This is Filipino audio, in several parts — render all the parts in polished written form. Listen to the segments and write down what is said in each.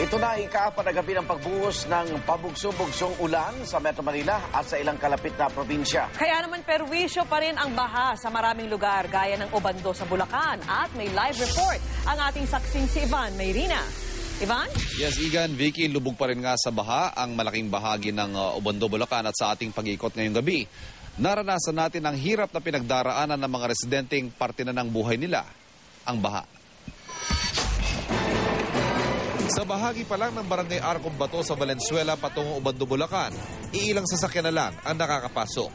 Ito na ikaapat na gabi ng pagbuhos ng pabugso-bugsong ulan sa Metro Manila at sa ilang kalapit na probinsya. Kaya naman perwisyo pa rin ang baha sa maraming lugar gaya ng Obando sa Bulacan. At may live report ang ating saksing si Ivan Mayrina. Ivan? Yes, Igan, Vicky, lubog pa rin nga sa baha ang malaking bahagi ng Obando, Bulacan at sa ating pag-ikot ngayong gabi. Naranasan natin ang hirap na pinagdaraanan ng mga residenteng parte na ng buhay nila, ang baha. Sa bahagi pa lang ng barangay Arcom Bato sa Valenzuela patungong Obando, Bulacan, iilang sasakyan na lang ang nakakapasok.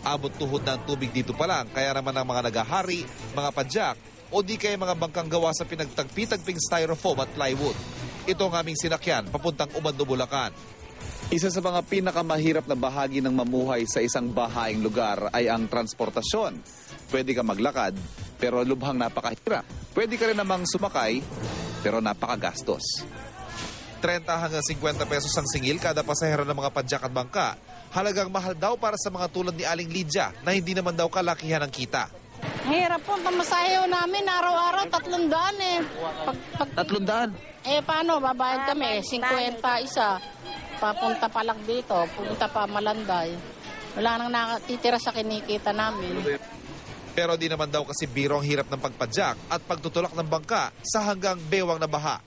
Abot tuhod na ang tubig dito pa lang, kaya naman ang mga nagahari, mga padyak, o di kaya mga bangkang gawa sa pinagtagpi-tagping styrofoam at plywood. Ito ang aming sinakyan papuntang Obando, Bulacan. Isa sa mga pinakamahirap na bahagi ng mamuhay sa isang bahaing lugar ay ang transportasyon. Pwede ka maglakad, pero lubhang napakahirap. Pwede ka rin namang sumakay, pero napakagastos. 30 hanggang 50 pesos ang singil kada pasahero ng mga padyak at bangka. Halagang mahal daw para sa mga tulad ni Aling Lydia na hindi naman daw kalakihan ng kita. Hirap po, pamasahe namin araw-araw 300 eh. 300? Paano, babayad kami 50 isa. Papunta pa lang dito, punta pa Malanday. Wala nang nakatitira sa kinikita namin. Pero di naman daw kasi biro ang hirap ng pagpadyak at pagtutulak ng bangka sa hanggang bewang na baha.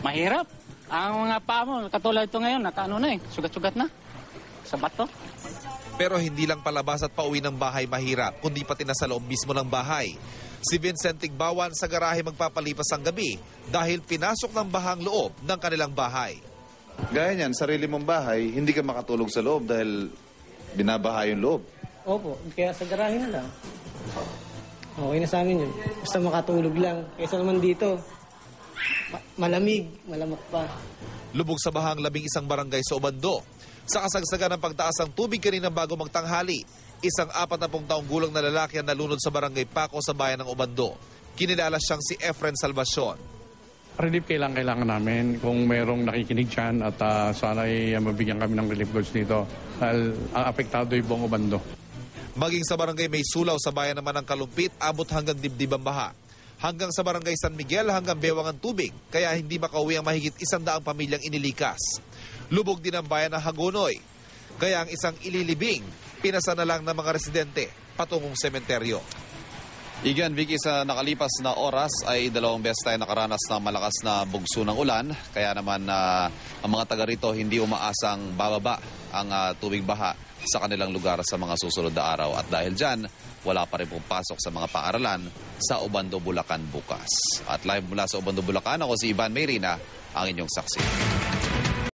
Mahirap. Ang mga paa mo, katulad ito ngayon, sugat-sugat na sa bato. Pero hindi lang palabas at pauwi ng bahay mahirap, kundi pati na sa loob mismo ng bahay. Si Vincent Tigbawan sa garahe magpapalipas ang gabi dahil pinasok ng bahang loob ng kanilang bahay. Gaya niyan, sarili mong bahay, hindi ka makatulog sa loob dahil binabaha yung loob. Opo, kaya sa garahe na lang. Okay na sa amin yun. Basta makatulog lang. Kaysa naman dito, malamig, malamok pa. Lubog sa bahang 11 barangay sa Obando. Sa kasagsagan ng pagtaas ng tubig kanina bago magtanghali, isang 40 taong gulang na lalaki ang nalunod sa barangay Paco sa bayan ng Obando. Kinilala siyang si Efren Salvacion. Relief kailangan namin kung mayroong nakikinig dyan at sana ay mabigyan kami ng relief goods dito. Dahil ang apektado ay buong Obando. Maging sa barangay May Sulaw sa bayan naman ng Kalumpit, abot hanggang dibdib ang baha. Hanggang sa barangay San Miguel hanggang bewang ang tubig, kaya hindi makauwi ang mahigit 100 pamilyang inilikas. Lubog din ang bayan ng Hagonoy, kaya ang isang ililibing, pinasa na lang ng mga residente patungong sementeryo. Igan, Vicky, sa nakalipas na oras ay 2 beses tayo nakaranas ng malakas na bugso ng ulan. Kaya naman ang mga taga rito hindi umaasang bababa ang tubig baha sa kanilang lugar sa mga susunod na araw. At dahil dyan, wala pa rin pong pasok sa mga paaralan sa Obando, Bulacan bukas. At live mula sa Obando, Bulacan, ako si Ivan Mayrina, ang inyong saksi.